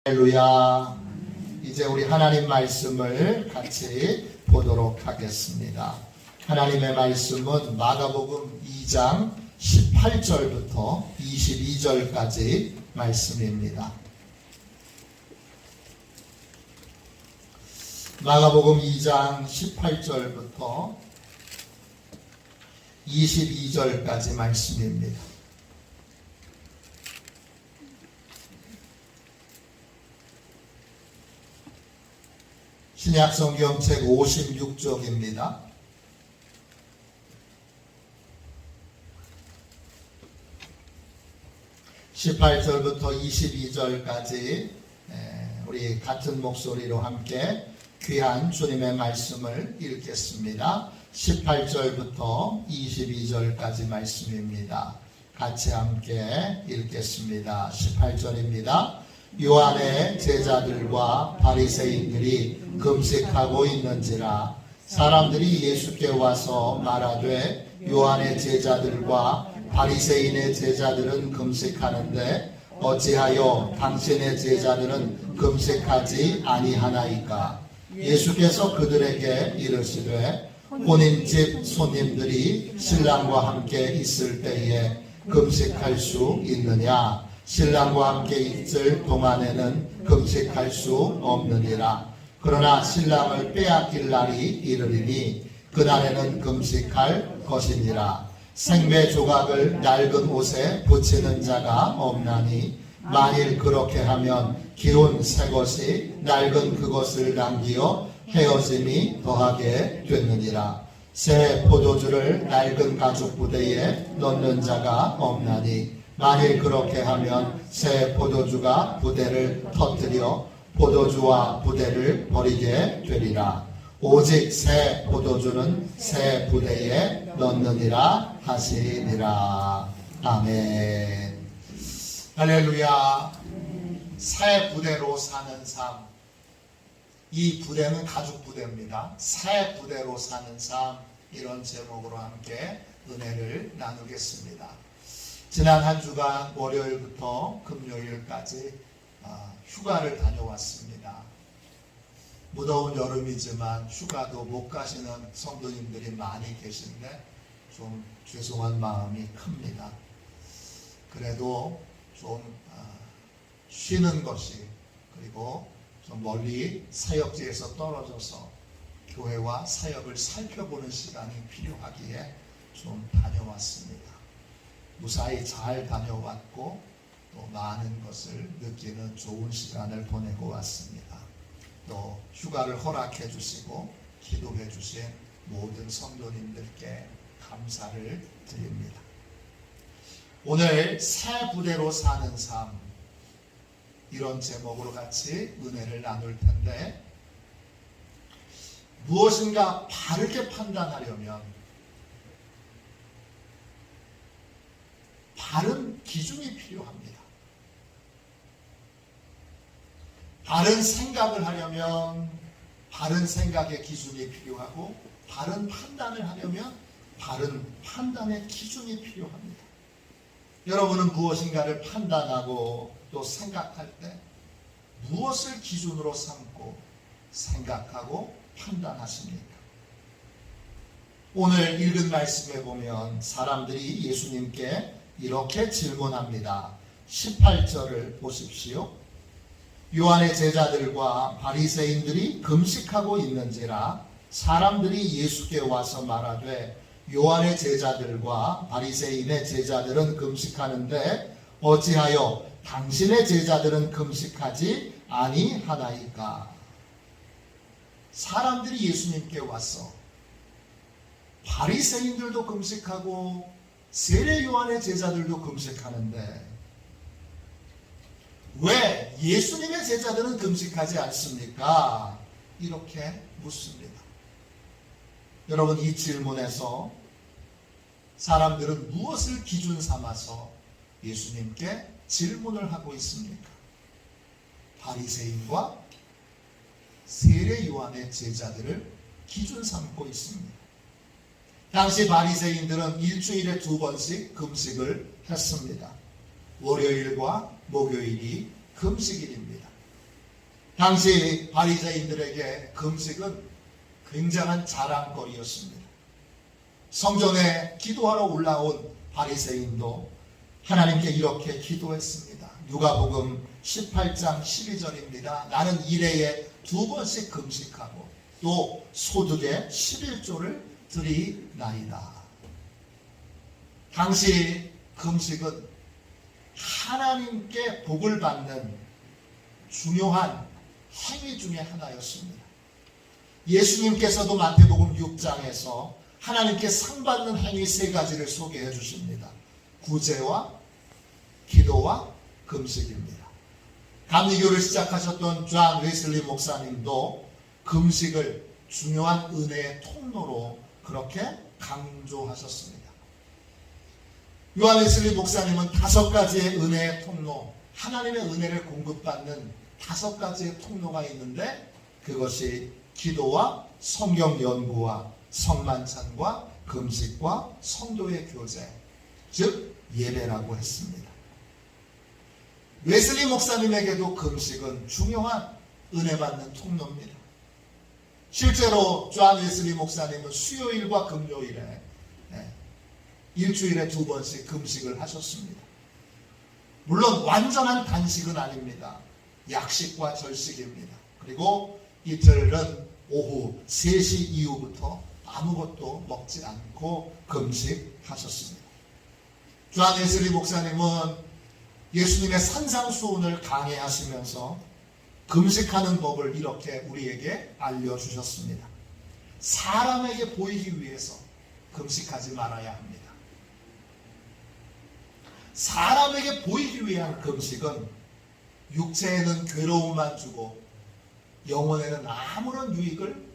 할렐루야. 이제 우리 하나님 말씀을 같이 보도록 하겠습니다. 하나님의 말씀은 마가복음 2장 18절부터 22절까지 말씀입니다. 마가복음 2장 18절부터 22절까지 말씀입니다. 신약성경 책 56쪽입니다. 18절부터 22절까지 우리 같은 목소리로 함께 귀한 주님의 말씀을 읽겠습니다. 18절부터 22절까지 말씀입니다. 같이 함께 읽겠습니다. 18절입니다. 요한의 제자들과 바리새인들이 금식하고 있는지라 사람들이 예수께 와서 말하되 요한의 제자들과 바리새인의 제자들은 금식하는데 어찌하여 당신의 제자들은 금식하지 아니하나이까? 예수께서 그들에게 이르시되 혼인집 손님들이 신랑과 함께 있을 때에 금식할 수 있느냐? 신랑과 함께 있을 동안에는 금식할 수 없느니라. 그러나 신랑을 빼앗길 날이 이르리니 그날에는 금식할 것이니라. 생배 조각을 낡은 옷에 붙이는 자가 없나니 만일 그렇게 하면 기운 새 것이 낡은 그것을 남기어 헤어짐이 더하게 됐느니라. 새 포도주를 낡은 가죽 부대에 넣는 자가 없나니 만일 그렇게 하면 새 포도주가 부대를 터뜨려 포도주와 부대를 버리게 되리라. 오직 새 포도주는 새 부대에 넣느니라 하시니라. 아멘. 할렐루야. 새 부대로 사는 삶. 이 부대는 가죽 부대입니다. 새 부대로 사는 삶, 이런 제목으로 함께 은혜를 나누겠습니다. 지난 한 주간 월요일부터 금요일까지 휴가를 다녀왔습니다. 무더운 여름이지만 휴가도 못 가시는 성도님들이 많이 계신데 좀 죄송한 마음이 큽니다. 그래도 좀 쉬는 것이, 그리고 좀 멀리 사역지에서 떨어져서 교회와 사역을 살펴보는 시간이 필요하기에 좀 다녀왔습니다. 무사히 잘 다녀왔고 또 많은 것을 느끼는 좋은 시간을 보내고 왔습니다. 또 휴가를 허락해 주시고 기도해 주신 모든 성도님들께 감사를 드립니다. 오늘 새 부대로 사는 삶, 이런 제목으로 같이 은혜를 나눌 텐데, 무엇인가 바르게 판단하려면 바른 기준이 필요합니다. 바른 생각을 하려면 바른 생각의 기준이 필요하고, 바른 판단을 하려면 바른 판단의 기준이 필요합니다. 여러분은 무엇인가를 판단하고 또 생각할 때 무엇을 기준으로 삼고 생각하고 판단하십니까? 오늘 읽은 말씀에 보면 사람들이 예수님께 이렇게 질문합니다. 18절을 보십시오. 요한의 제자들과 바리새인들이 금식하고 있는지라 사람들이 예수께 와서 말하되 요한의 제자들과 바리새인의 제자들은 금식하는데 어찌하여 당신의 제자들은 금식하지 아니하나이까? 사람들이 예수님께 와서 바리새인들도 금식하고 세례 요한의 제자들도 금식하는데 왜 예수님의 제자들은 금식하지 않습니까? 이렇게 묻습니다. 여러분, 이 질문에서 사람들은 무엇을 기준 삼아서 예수님께 질문을 하고 있습니까? 바리새인과 세례 요한의 제자들을 기준 삼고 있습니다. 당시 바리새인들은 일주일에 2번씩 금식을 했습니다. 월요일과 목요일이 금식일입니다. 당시 바리새인들에게 금식은 굉장한 자랑거리였습니다. 성전에 기도하러 올라온 바리새인도 하나님께 이렇게 기도했습니다. 누가복음 18장 12절입니다. 나는 일해에 2번씩 금식하고 또 소득의 11조를 드리나이다. 당시 금식은 하나님께 복을 받는 중요한 행위 중에 하나였습니다. 예수님께서도 마태복음 6장에서 하나님께 상 받는 행위 3가지를 소개해 주십니다. 구제와 기도와 금식입니다. 감리교를 시작하셨던 존 웨슬리 목사님도 금식을 중요한 은혜의 통로로 그렇게 강조하셨습니다. 요한 웨슬리 목사님은 5가지의 은혜의 통로, 하나님의 은혜를 공급받는 5가지의 통로가 있는데 그것이 기도와 성경 연구와 성만찬과 금식과 성도의 교제, 즉 예배라고 했습니다. 웨슬리 목사님에게도 금식은 중요한 은혜 받는 통로입니다. 실제로 존 웨슬리 목사님은 수요일과 금요일에 일주일에 2번씩 금식을 하셨습니다. 물론 완전한 단식은 아닙니다. 약식과 절식입니다. 그리고 이틀은 오후 3시 이후부터 아무것도 먹지 않고 금식하셨습니다. 존 웨슬리 목사님은 예수님의 산상수훈을 강해하시면서 금식하는 법을 이렇게 우리에게 알려주셨습니다. 사람에게 보이기 위해서 금식하지 말아야 합니다. 사람에게 보이기 위한 금식은 육체에는 괴로움만 주고 영혼에는 아무런 유익을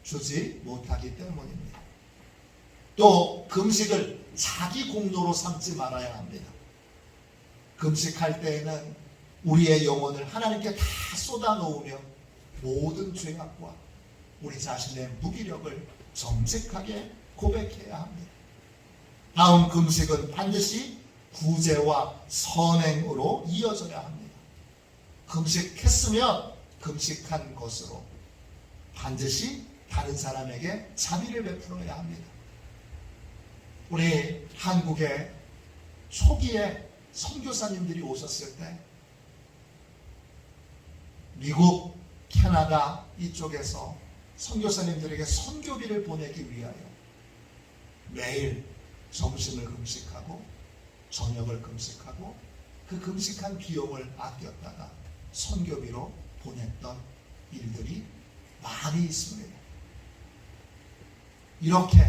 주지 못하기 때문입니다. 또 금식을 자기 공로로 삼지 말아야 합니다. 금식할 때에는 우리의 영혼을 하나님께 다 쏟아놓으며 모든 죄악과 우리 자신의 무기력을 정직하게 고백해야 합니다. 다음 금식은 반드시 구제와 선행으로 이어져야 합니다. 금식했으면 금식한 것으로 반드시 다른 사람에게 자비를 베풀어야 합니다. 우리 한국에 초기에 선교사님들이 오셨을 때 미국, 캐나다 이쪽에서 선교사님들에게 선교비를 보내기 위하여 매일 점심을 금식하고 저녁을 금식하고 그 금식한 비용을 아꼈다가 선교비로 보냈던 일들이 많이 있습니다. 이렇게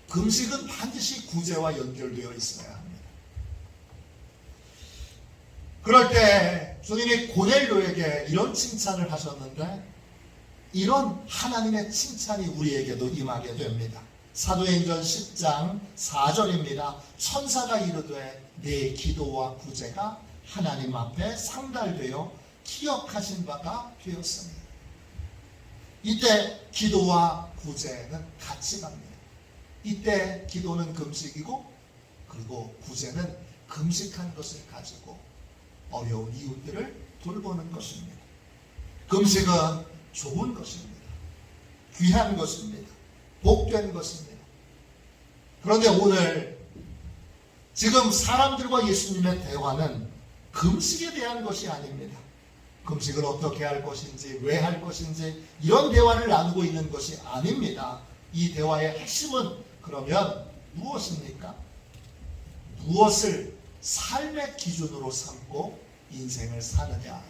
금식은 반드시 구제와 연결되어 있어야 합니다. 그럴 때 주님이 고넬료에게 이런 칭찬을 하셨는데 이런 하나님의 칭찬이 우리에게도 임하게 됩니다. 사도행전 10장 4절입니다. 천사가 이르되 내 기도와 구제가 하나님 앞에 상달되어 기억하신 바가 되었습니다. 이때 기도와 구제는 같이 갑니다. 이때 기도는 금식이고 그리고 구제는 금식한 것을 가지고 어려운 이웃들을 돌보는 것입니다. 금식은 좋은 것입니다. 귀한 것입니다. 복된 것입니다. 그런데 오늘 지금 사람들과 예수님의 대화는 금식에 대한 것이 아닙니다. 금식을 어떻게 할 것인지, 왜 할 것인지 이런 대화를 나누고 있는 것이 아닙니다. 이 대화의 핵심은 그러면 무엇입니까? 무엇을 삶의 기준으로 삼고 인생을 사느냐?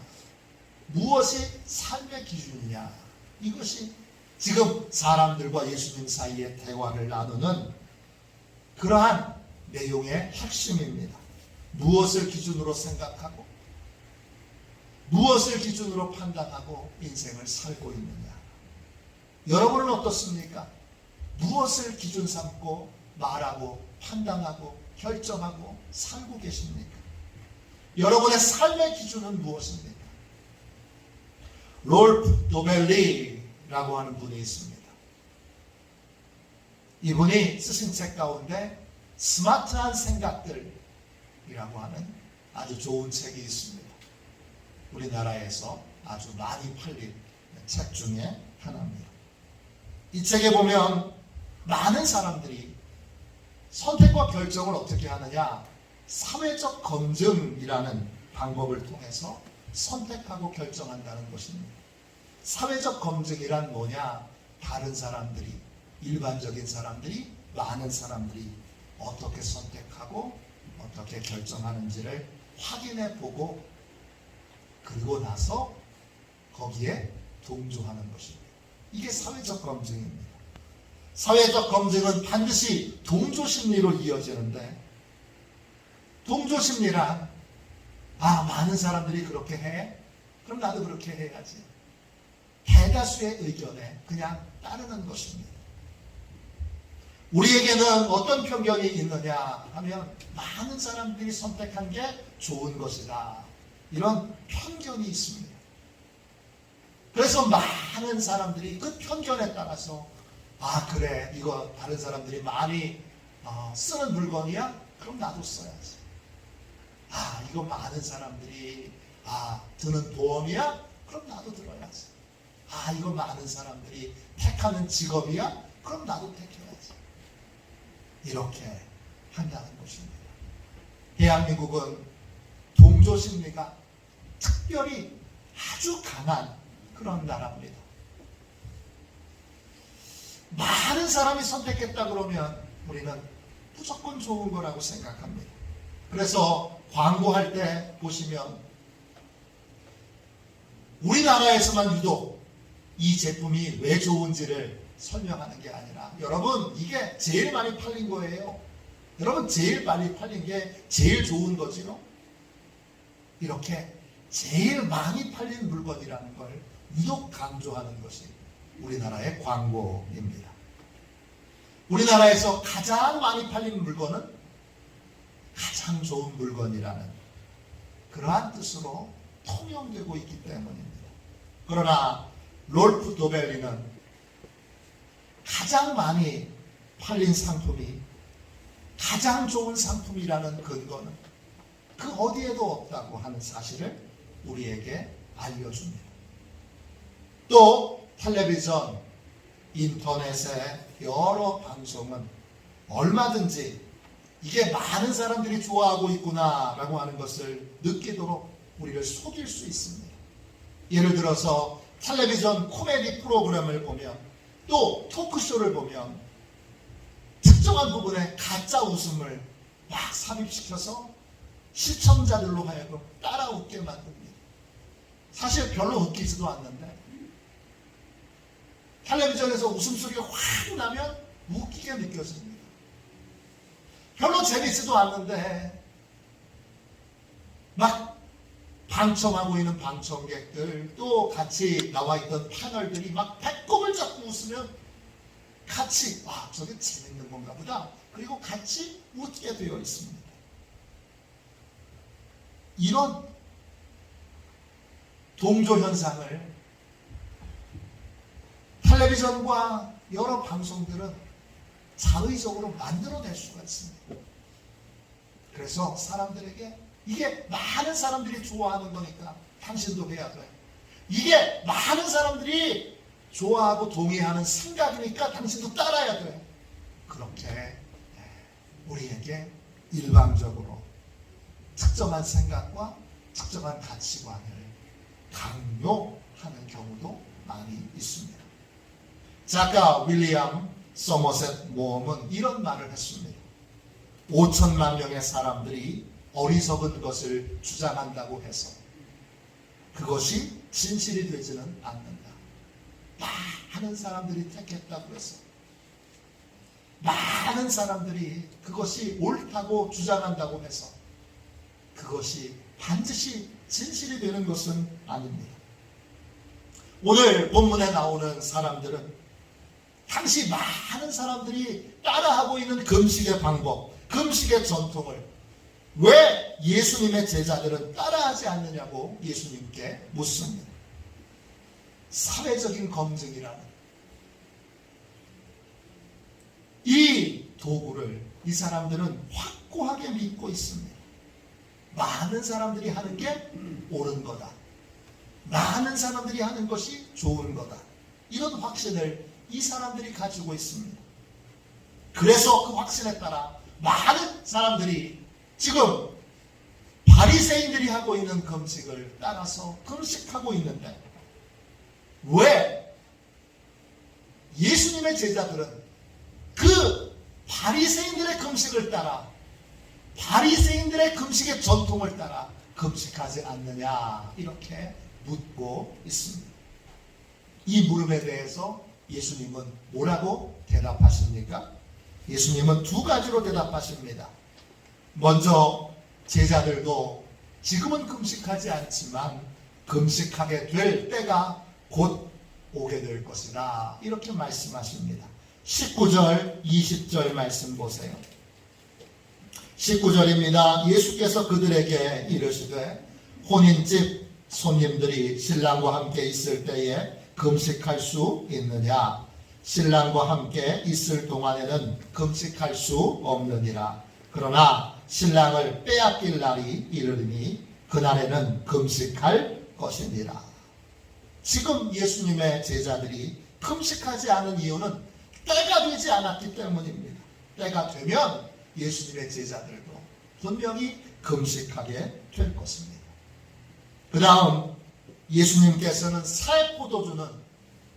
무엇이 삶의 기준이냐? 이것이 지금 사람들과 예수님 사이의 대화를 나누는 그러한 내용의 핵심입니다. 무엇을 기준으로 생각하고 무엇을 기준으로 판단하고 인생을 살고 있느냐? 여러분은 어떻습니까? 무엇을 기준 삼고 말하고 판단하고 결정하고 살고 계십니까? 여러분의 삶의 기준은 무엇입니까? 롤프 도벨리라고 하는 분이 있습니다. 이분이 쓰신 책 가운데 스마트한 생각들이라고 하는 아주 좋은 책이 있습니다. 우리나라에서 아주 많이 팔린 책 중에 하나입니다. 이 책에 보면 많은 사람들이 선택과 결정을 어떻게 하느냐, 사회적 검증이라는 방법을 통해서 선택하고 결정한다는 것입니다. 사회적 검증이란 뭐냐? 다른 사람들이, 일반적인 사람들이, 많은 사람들이 어떻게 선택하고 어떻게 결정하는지를 확인해 보고 그리고 나서 거기에 동조하는 것입니다. 이게 사회적 검증입니다. 사회적 검증은 반드시 동조심리로 이어지는데, 동조심리란 많은 사람들이 그렇게 해? 그럼 나도 그렇게 해야지. 대다수의 의견에 그냥 따르는 것입니다. 우리에게는 어떤 편견이 있느냐 하면 많은 사람들이 선택한 게 좋은 것이다. 이런 편견이 있습니다. 그래서 많은 사람들이 그 편견에 따라서 그래, 이거 다른 사람들이 많이 쓰는 물건이야? 그럼 나도 써야지. 이거 많은 사람들이 드는 보험이야? 그럼 나도 들어야지. 이거 많은 사람들이 택하는 직업이야? 그럼 나도 택해야지. 이렇게 한다는 것입니다. 대한민국은 동조심리가 특별히 아주 강한 그런 나라입니다. 많은 사람이 선택했다 그러면 우리는 무조건 좋은 거라고 생각합니다. 그래서 광고할 때 보시면 우리나라에서만 유독 이 제품이 왜 좋은지를 설명하는 게 아니라, 여러분 이게 제일 많이 팔린 거예요. 여러분 제일 많이 팔린 게 제일 좋은 거지요. 이렇게 제일 많이 팔린 물건이라는 걸 유독 강조하는 것이 우리나라의 광고입니다. 우리나라에서 가장 많이 팔린 물건은 가장 좋은 물건이라는 그러한 뜻으로 통용되고 있기 때문입니다. 그러나 롤프 도벨리는 가장 많이 팔린 상품이 가장 좋은 상품이라는 근거는 그 어디에도 없다고 하는 사실을 우리에게 알려줍니다. 또 텔레비전, 인터넷의 여러 방송은 얼마든지 이게 많은 사람들이 좋아하고 있구나라고 하는 것을 느끼도록 우리를 속일 수 있습니다. 예를 들어서 텔레비전 코미디 프로그램을 보면, 또 토크쇼를 보면 특정한 부분에 가짜 웃음을 막 삽입시켜서 시청자들로 하여금 따라 웃게 만듭니다. 사실 별로 웃기지도 않는데 텔레비전에서 웃음소리가 확 나면 웃기게 느껴집니다. 별로 재밌지도 않는데 막 방청하고 있는 방청객들, 또 같이 나와 있던 패널들이 막 배꼽을 잡고 웃으면 같이 저게 재밌는 건가 보다. 그리고 같이 웃게 되어 있습니다. 이런 동조 현상을 텔레비전과 여러 방송들은 자의적으로 만들어낼 수가 있습니다. 그래서 사람들에게 이게 많은 사람들이 좋아하는 거니까 당신도 해야 돼. 이게 많은 사람들이 좋아하고 동의하는 생각이니까 당신도 따라야 돼. 그렇게 우리에게 일방적으로 특정한 생각과 특정한 가치관을 강요하는 경우도 많이 있습니다. 작가 윌리엄 서머셋 모엄은 이런 말을 했습니다. 5천만 명의 사람들이 어리석은 것을 주장한다고 해서 그것이 진실이 되지는 않는다. 많은 사람들이 택했다고 해서, 많은 사람들이 그것이 옳다고 주장한다고 해서 그것이 반드시 진실이 되는 것은 아닙니다. 오늘 본문에 나오는 사람들은 당시 많은 사람들이 따라하고 있는 금식의 방법, 금식의 전통을 왜 예수님의 제자들은 따라하지 않느냐고 예수님께 묻습니다. 사회적인 검증이라는 이 도구를 이 사람들은 확고하게 믿고 있습니다. 많은 사람들이 하는 게 옳은 거다. 많은 사람들이 하는 것이 좋은 거다. 이런 확신을 이 사람들이 가지고 있습니다. 그래서 그 확신에 따라 많은 사람들이 지금 바리새인들이 하고 있는 금식을 따라서 금식하고 있는데, 왜 예수님의 제자들은 그 바리새인들의 금식을 따라, 바리새인들의 금식의 전통을 따라 금식하지 않느냐, 이렇게 묻고 있습니다. 이 물음에 대해서 예수님은 뭐라고 대답하십니까? 예수님은 두 가지로 대답하십니다. 먼저 제자들도 지금은 금식하지 않지만 금식하게 될 때가 곧 오게 될 것이다, 이렇게 말씀하십니다. 19절 20절 말씀 보세요. 19절입니다. 예수께서 그들에게 이르시되 혼인집 손님들이 신랑과 함께 있을 때에 금식할 수 있느냐? 신랑과 함께 있을 동안에는 금식할 수 없느니라. 그러나 신랑을 빼앗길 날이 이르리니 그날에는 금식할 것이니라. 지금 예수님의 제자들이 금식하지 않은 이유는 때가 되지 않았기 때문입니다. 때가 되면 예수님의 제자들도 분명히 금식하게 될 것입니다. 그 다음 예수님께서는 새 포도주는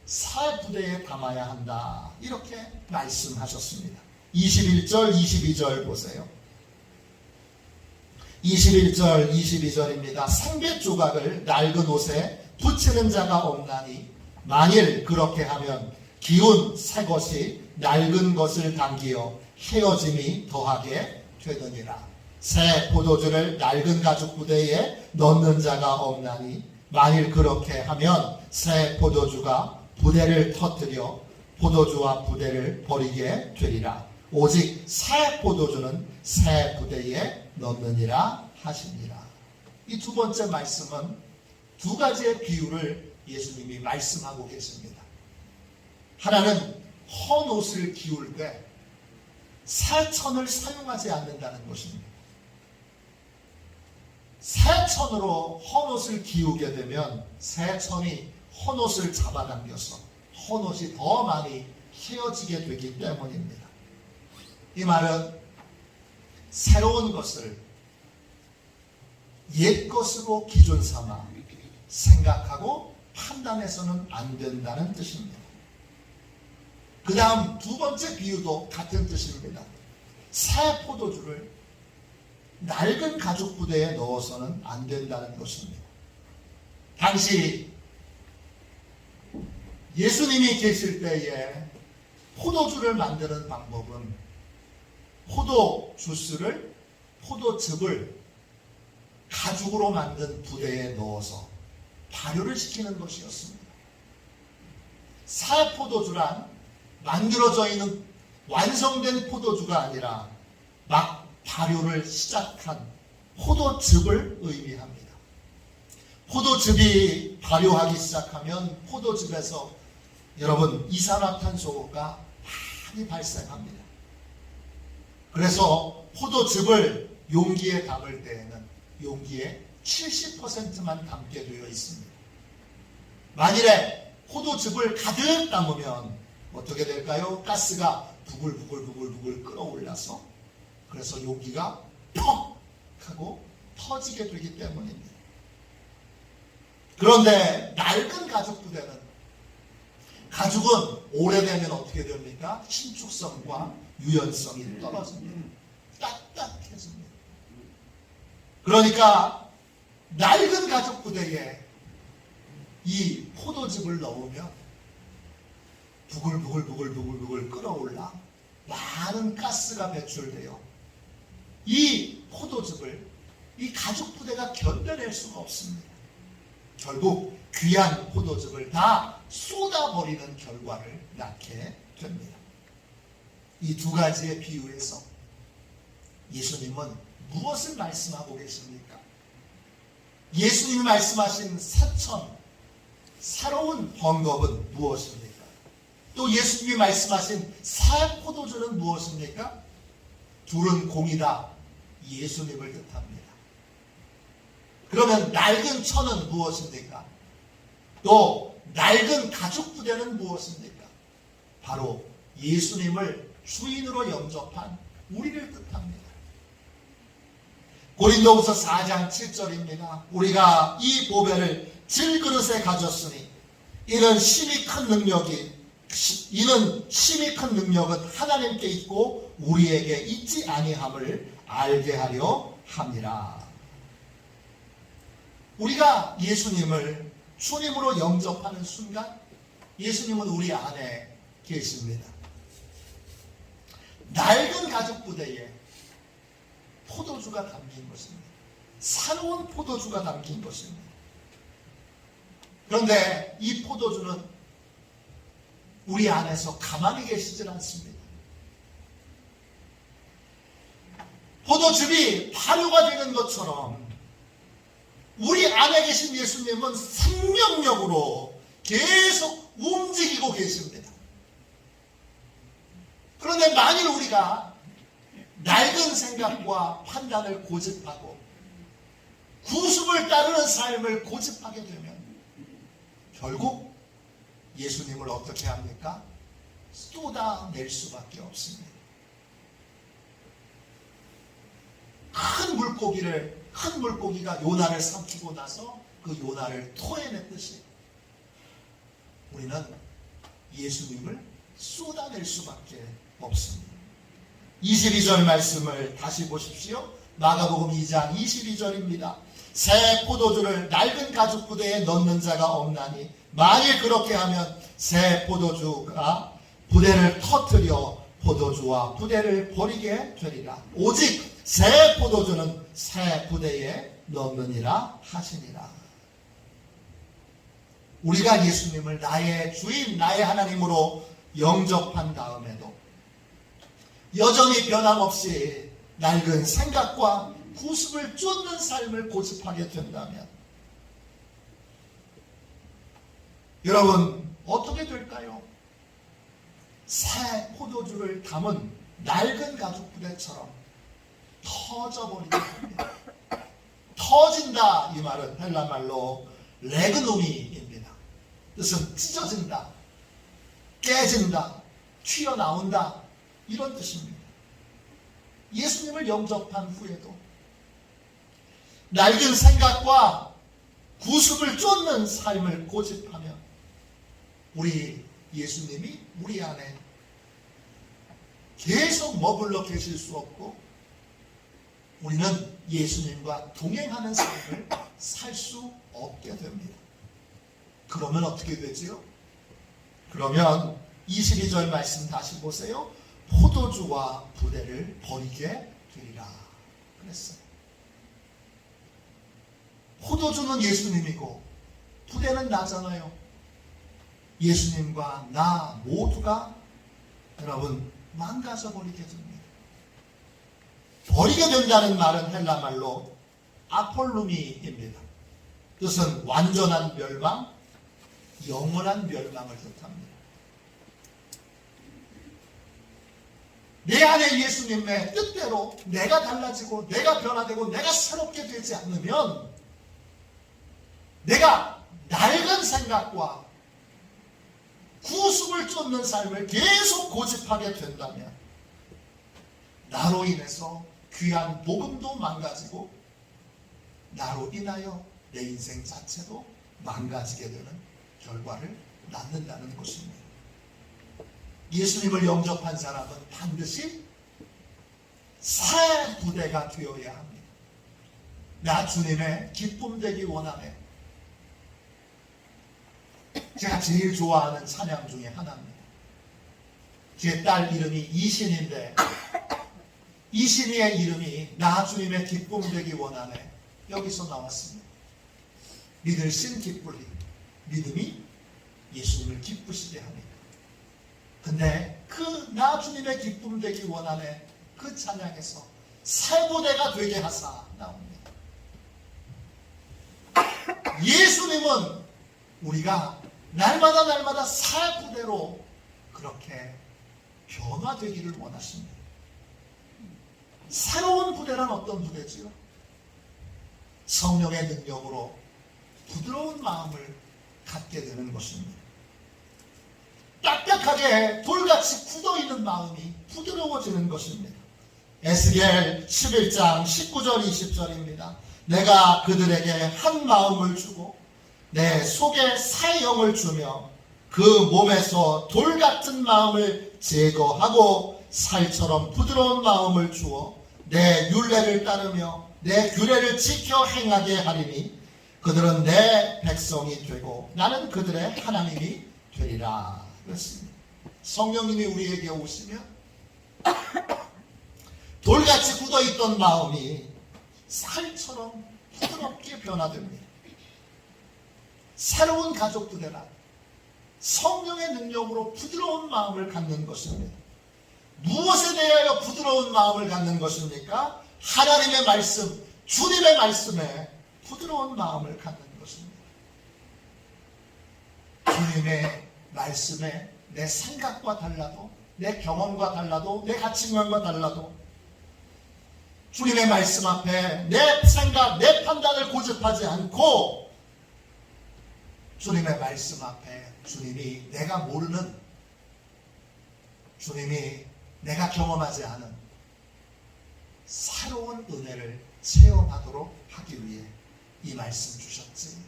새 부대에 담아야 한다, 이렇게 말씀하셨습니다. 21절 22절 보세요. 21절 22절입니다. 생배 조각을 낡은 옷에 붙이는 자가 없나니 만일 그렇게 하면 기운 새 것이 낡은 것을 당기어 헤어짐이 더하게 되느니라. 새 포도주를 낡은 가죽 부대에 넣는 자가 없나니 만일 그렇게 하면 새 포도주가 부대를 터뜨려 포도주와 부대를 버리게 되리라. 오직 새 포도주는 새 부대에 넣느니라 하시니라. 이 두 번째 말씀은 두 가지의 비유를 예수님이 말씀하고 계십니다. 하나는 헌 옷을 기울 때 새 천을 사용하지 않는다는 것입니다. 새 천으로 헌 옷을 기우게 되면 새 천이 헌 옷을 잡아당겨서 헌 옷이 더 많이 헤어지게 되기 때문입니다. 이 말은 새로운 것을 옛 것으로 기준 삼아 생각하고 판단해서는 안 된다는 뜻입니다. 그 다음 두 번째 비유도 같은 뜻입니다. 새 포도주를 낡은 가죽 부대에 넣어서는 안 된다는 것입니다. 당시 예수님이 계실 때에 포도주를 만드는 방법은 포도 주스를, 포도즙을 가죽으로 만든 부대에 넣어서 발효를 시키는 것이었습니다. 새 포도주란 만들어져 있는 완성된 포도주가 아니라 막 발효를 시작한 포도즙을 의미합니다. 포도즙이 발효하기 시작하면 포도즙에서 여러분 이산화탄소가 많이 발생합니다. 그래서 포도즙을 용기에 담을 때에는 용기에 70%만 담게 되어 있습니다. 만일에 포도즙을 가득 담으면 어떻게 될까요? 가스가 부글부글 끓어올라서 그래서 용기가 퍽 하고 터지게 되기 때문입니다. 그런데 낡은 가죽 부대는, 가죽은 오래되면 어떻게 됩니까? 신축성과 유연성이 떨어집니다. 딱딱해집니다. 그러니까 낡은 가죽 부대에 이 포도즙을 넣으면 부글부글 끓어올라 많은 가스가 배출되어 이 포도즙을 이 가죽 부대가 견뎌낼 수가 없습니다. 결국 귀한 포도즙을 다 쏟아버리는 결과를 낳게 됩니다. 이 두 가지의 비유에서 예수님은 무엇을 말씀하고 계십니까? 예수님이 말씀하신 새천, 새로운 번겁은 무엇입니까? 또 예수님이 말씀하신 새 포도주는 무엇입니까? 둘은 공이다, 예수님을 뜻합니다. 그러면 낡은 천은 무엇입니까? 또 낡은 가죽 부대는 무엇입니까? 바로 예수님을 주인으로 영접한 우리를 뜻합니다. 고린도후서 4장 7절입니다. 우리가 이 보배를 질그릇에 가졌으니 이는 심히 큰 능력은 하나님께 있고 우리에게 있지 아니함을 알게 하려 함이라. 우리가 예수님을 주님으로 영접하는 순간 예수님은 우리 안에 계십니다. 낡은 가죽 부대에 포도주가 담긴 것입니다. 새로운 포도주가 담긴 것입니다. 그런데 이 포도주는 우리 안에서 가만히 계시질 않습니다. 포도즙이 발효가 되는 것처럼 우리 안에 계신 예수님은 생명력으로 계속 움직이고 계십니다. 그런데 만일 우리가 낡은 생각과 판단을 고집하고 구습을 따르는 삶을 고집하게 되면 결국 예수님을 어떻게 합니까? 쏟아낼 수밖에 없습니다. 큰 물고기가 요나를 삼키고 나서 그 요나를 토해냈듯이 우리는 예수님을 쏟아낼 수밖에 없습니다. 22절 말씀을 다시 보십시오. 마가복음 2장 22절입니다. 새 포도주를 낡은 가죽 부대에 넣는 자가 없나니 만일 그렇게 하면 새 포도주가 부대를 터뜨려 포도주와 부대를 버리게 되리라. 오직 새 포도주는 새 부대에 넣느니라 하시니라. 우리가 예수님을 나의 주인, 나의 하나님으로 영접한 다음에도 여전히 변함없이 낡은 생각과 구습을 쫓는 삶을 고집하게 된다면 여러분 어떻게 될까요? 새 포도주를 담은 낡은 가죽 부대처럼 터져버리게 됩니다. 터진다 이 말은 헬라 말로 레그노미입니다. 뜻은 찢어진다, 깨진다, 튀어나온다 이런 뜻입니다. 예수님을 영접한 후에도 낡은 생각과 구습을 쫓는 삶을 고집하며 우리 예수님이 우리 안에 계속 머물러 계실 수 없고 우리는 예수님과 동행하는 삶을 살 수 없게 됩니다. 그러면 어떻게 되지요? 그러면 22절 말씀 다시 보세요. 포도주와 부대를 버리게 되리라 그랬어요. 포도주는 예수님이고 부대는 나잖아요. 예수님과 나 모두가 여러분 망가져버리게 됩니다. 버리게 된다는 말은 헬라 말로 아폴루미입니다. 뜻은 완전한 멸망, 영원한 멸망을 뜻합니다. 내 안에 예수님의 뜻대로 내가 달라지고 내가 변화되고 내가 새롭게 되지 않으면 내가 낡은 생각과 구습을 쫓는 삶을 계속 고집하게 된다면 나로 인해서 귀한 복음도 망가지고 나로 인하여 내 인생 자체도 망가지게 되는 결과를 낳는다는 것입니다. 예수님을 영접한 사람은 반드시 새 부대가 되어야 합니다. 나 주님의 기쁨 되기 원하네. 제가 제일 좋아하는 찬양 중에 하나입니다. 제 딸 이름이 이신인데 이신이의 이름이 나 주님의 기쁨 되기 원하네. 여기서 나왔습니다. 믿으신 기쁘리. 믿음이 예수님을 기쁘시게 합니다. 근데 그 나 주님의 기쁨 되기 원하네 그 찬양에서 새 부대가 되게 하사 나옵니다. 예수님은 우리가 날마다 새 부대로 그렇게 변화되기를 원하십니다. 새로운 부대란 어떤 부대지요? 성령의 능력으로 부드러운 마음을 갖게 되는 것입니다. 딱딱하게 돌같이 굳어있는 마음이 부드러워지는 것입니다. 에스겔 11장 19절 20절입니다. 내가 그들에게 한 마음을 주고 내 속에 새 영을 주며 그 몸에서 돌같은 마음을 제거하고 살처럼 부드러운 마음을 주어 내 율례를 따르며 내 규례를 지켜 행하게 하리니 그들은 내 백성이 되고 나는 그들의 하나님이 되리라. 그렇습니다. 성령님이 우리에게 오시면 돌같이 굳어있던 마음이 살처럼 부드럽게 변화됩니다. 새로운 가족들에라 성령의 능력으로 부드러운 마음을 갖는 것입니다. 무엇에 대하여 부드러운 마음을 갖는 것입니까? 하나님의 말씀, 주님의 말씀에 부드러운 마음을 갖는 것입니다. 주님의 말씀에 내 생각과 달라도, 내 경험과 달라도, 내 가치관과 달라도 주님의 말씀 앞에 내 생각, 내 판단을 고집하지 않고 주님의 말씀 앞에 주님이 내가 모르는, 주님이 내가 경험하지 않은 새로운 은혜를 체험하도록 하기 위해 이 말씀 주셨지.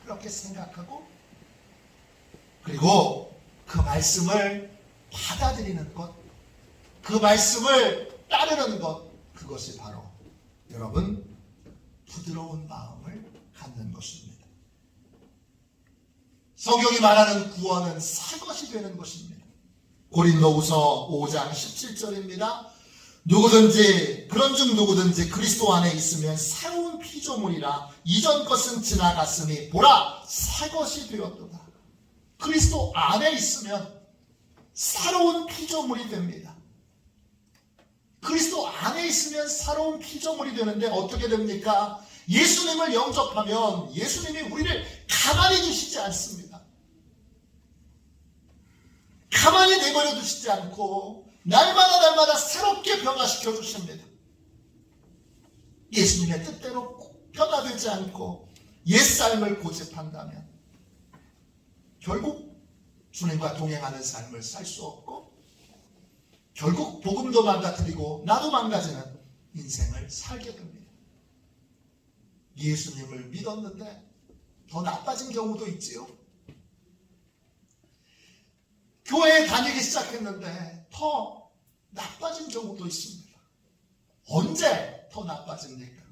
그렇게 생각하고 그리고 그 말씀을 받아들이는 것, 그 말씀을 따르는 것, 그것이 바로 여러분 부드러운 마음을 갖는 것입니다. 성경이 말하는 구원은 새 것이 되는 것입니다. 고린도후서 5장 17절입니다. 누구든지 그런즉 누구든지 그리스도 안에 있으면 새로운 피조물이라 이전 것은 지나갔으니 보라 새 것이 되었도다. 그리스도 안에 있으면 새로운 피조물이 됩니다. 그리스도 안에 있으면 새로운 피조물이 되는데 어떻게 됩니까? 예수님을 영접하면 예수님이 우리를 가만히 두시지 않습니다. 가만히 내버려 두시지 않고 날마다 새롭게 변화시켜 주십니다. 예수님의 뜻대로 변화되지 않고 옛삶을 고집한다면 결국 주님과 동행하는 삶을 살 수 없고 결국 복음도 망가뜨리고 나도 망가지는 인생을 살게 됩니다. 예수님을 믿었는데 더 나빠진 경우도 있지요. 교회에 다니기 시작했는데 더 나빠진 경우도 있습니다. 언제 더 나빠집니까?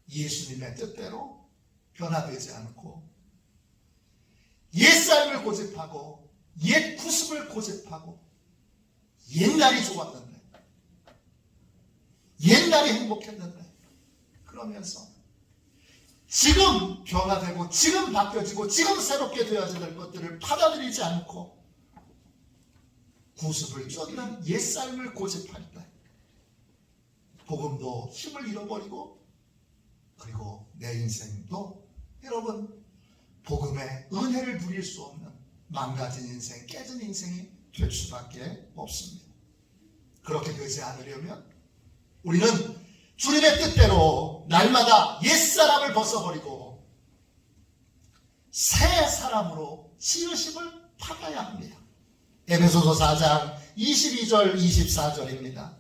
예수님의 뜻대로 변화되지 않고 옛삶을 고집하고 옛 구습을 고집하고 옛날이 좋았는데 옛날이 행복했는데 그러면서 지금 변화되고 지금 바뀌어지고 지금 새롭게 되어야 될 것들을 받아들이지 않고 구습을 쫓는 옛삶을 고집할 때 복음도 힘을 잃어버리고 그리고 내 인생도 여러분 복음의 은혜를 누릴 수 없는 망가진 인생, 깨진 인생이 될 수밖에 없습니다. 그렇게 되지 않으려면 우리는 주님의 뜻대로 날마다 옛사람을 벗어버리고 새 사람으로 지으심을 받아야 합니다. 에베소서 4장 22절 24절입니다.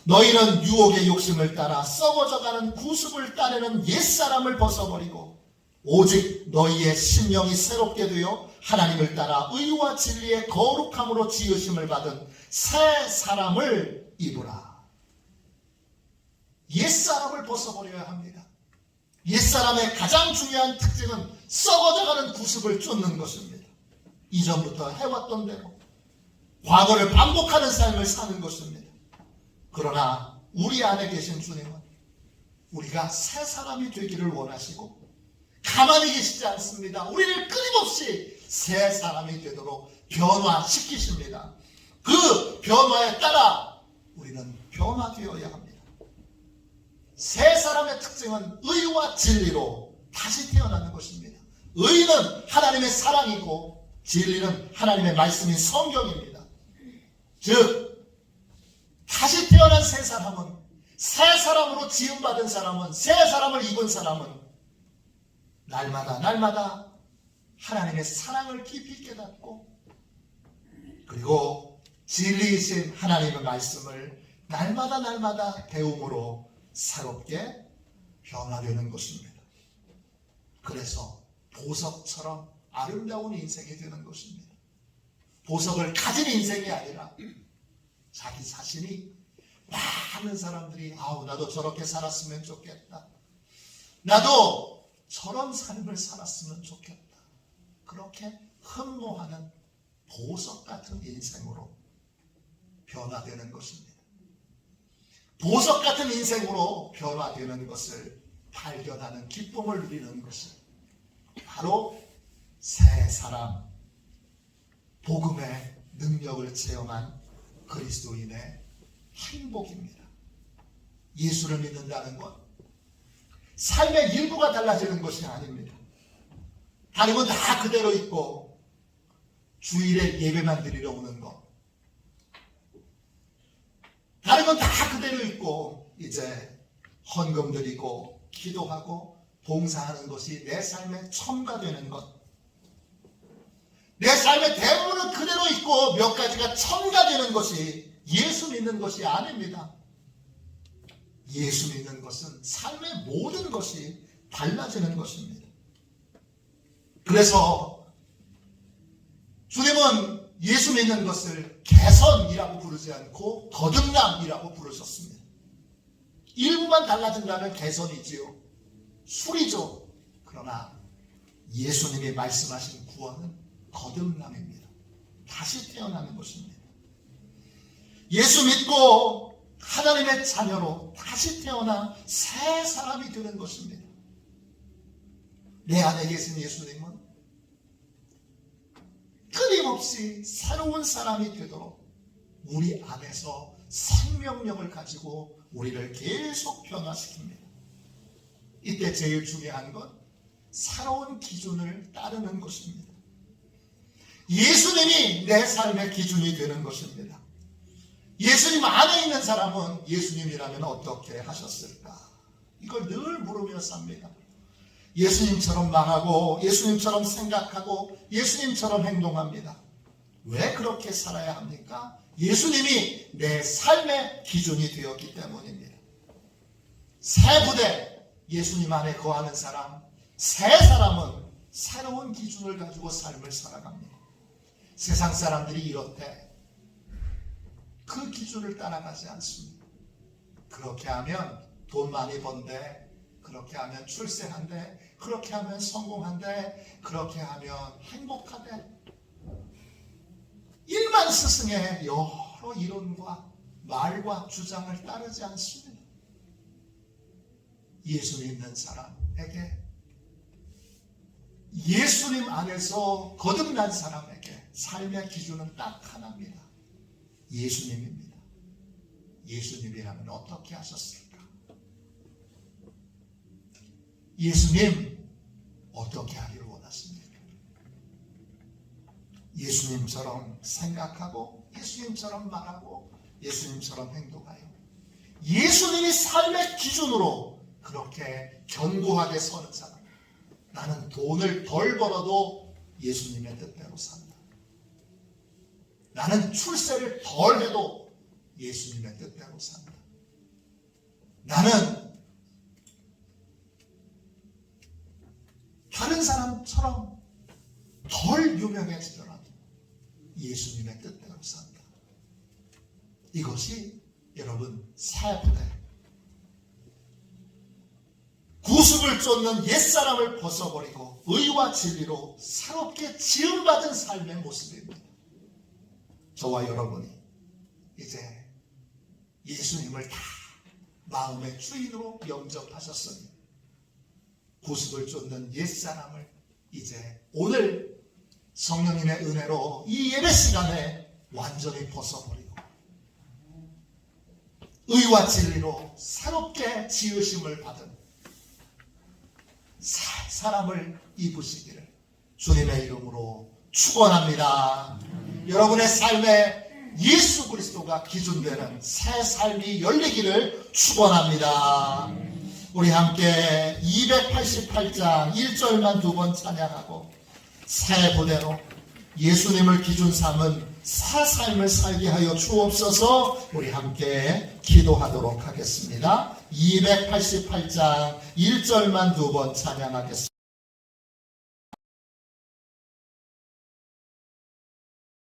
너희는 유혹의 욕심을 따라 썩어져가는 구습을 따르는 옛사람을 벗어버리고 오직 너희의 심령이 새롭게 되어 하나님을 따라 의와 진리의 거룩함으로 지으심을 받은 새 사람을 입으라. 옛사람을 벗어버려야 합니다. 옛사람의 가장 중요한 특징은 썩어져가는 구습을 쫓는 것입니다. 이전부터 해왔던 대로 과거를 반복하는 삶을 사는 것입니다. 그러나 우리 안에 계신 주님은 우리가 새 사람이 되기를 원하시고 가만히 계시지 않습니다. 우리를 끊임없이 새 사람이 되도록 변화시키십니다. 그 변화에 따라 우리는 변화되어야 합니다. 새 사람의 특징은 의와 진리로 다시 태어나는 것입니다. 의는 하나님의 사랑이고 진리는 하나님의 말씀인 성경입니다. 즉 다시 태어난 새 사람은, 새 사람으로 지음받은 사람은, 새 사람을 입은 사람은 날마다 하나님의 사랑을 깊이 깨닫고 그리고 진리이신 하나님의 말씀을 날마다 배움으로 새롭게 변화되는 것입니다. 그래서 보석처럼 아름다운 인생이 되는 것입니다. 보석을 가진 인생이 아니라 자기 자신이 많은 사람들이 나도 저렇게 살았으면 좋겠다. 나도 저런 삶을 살았으면 좋겠다. 그렇게 흠모하는 보석 같은 인생으로 변화되는 것입니다. 보석 같은 인생으로 변화되는 것을 발견하는 기쁨을 누리는 것은 바로 새 사람, 복음의 능력을 체험한 그리스도인의 행복입니다. 예수를 믿는다는 것, 삶의 일부가 달라지는 것이 아닙니다. 다른 건 다 그대로 있고 주일에 예배만 드리러 오는 것, 다른 건 다 그대로 있고 이제 헌금 드리고 기도하고 봉사하는 것이 내 삶에 첨가되는 것, 내 삶의 대부분은 그대로 있고 몇 가지가 첨가되는 것이 예수 믿는 것이 아닙니다. 예수 믿는 것은 삶의 모든 것이 달라지는 것입니다. 그래서 주님은 예수 믿는 것을 개선이라고 부르지 않고 거듭남이라고 부르셨습니다. 일부만 달라진다면 개선이지요. 술이죠. 그러나 예수님이 말씀하신 구원은 거듭남입니다. 다시 태어나는 것입니다. 예수 믿고 하나님의 자녀로 다시 태어나 새 사람이 되는 것입니다. 내 안에 계신 예수님은 끊임없이 새로운 사람이 되도록 우리 안에서 생명력을 가지고 우리를 계속 변화시킵니다. 이때 제일 중요한 건 새로운 기준을 따르는 것입니다. 예수님이 내 삶의 기준이 되는 것입니다. 예수님 안에 있는 사람은 예수님이라면 어떻게 하셨을까? 이걸 늘 물으며 삽니다. 예수님처럼 말하고 예수님처럼 생각하고 예수님처럼 행동합니다. 왜 그렇게 살아야 합니까? 예수님이 내 삶의 기준이 되었기 때문입니다. 새 부대, 예수님 안에 거하는 사람, 새 사람은 새로운 기준을 가지고 삶을 살아갑니다. 세상 사람들이 이렇대. 그 기준을 따라가지 않습니다. 그렇게 하면 돈 많이 번대, 그렇게 하면 출세한대, 그렇게 하면 성공한대, 그렇게 하면 행복하대. 일반스승의 여러 이론과 말과 주장을 따르지 않습니다. 예수 믿는 사람에게, 예수님 안에서 거듭난 사람에게 삶의 기준은 딱 하나입니다. 예수님입니다. 예수님이라면 어떻게 하셨을까? 예수님 어떻게 하기를 원하십니까? 예수님처럼 생각하고 예수님처럼 말하고 예수님처럼 행동하여 예수님이 삶의 기준으로 그렇게 견고하게 서는 사람. 나는 돈을 덜 벌어도 예수님의 뜻대로 산다. 나는 출세를 덜 해도 예수님의 뜻대로 산다. 나는 다른 사람처럼 덜 유명해지더라도 예수님의 뜻대로 산다. 이것이 여러분 새 부대, 구습을 쫓는 옛사람을 벗어버리고 의와 진리로 새롭게 지음받은 삶의 모습입니다. 저와 여러분이 이제 예수님을 다 마음의 주인으로 영접하셨으니 구습을 쫓는 옛사람을 이제 오늘 성령님의 은혜로 이 예배 시간에 완전히 벗어버리고 의와 진리로 새롭게 지으심을 받은 새 사람을 입으시기를 주님의 이름으로 축원합니다. 여러분의 삶에 예수 그리스도가 기준되는 새 삶이 열리기를 축원합니다. 우리 함께 288장 1절만 두 번 찬양하고 새 부대로 예수님을 기준 삼은 새 삶을 살게 하여 주옵소서. 우리 함께 기도하도록 하겠습니다. 288장 1절만 두 번 찬양하겠습니다.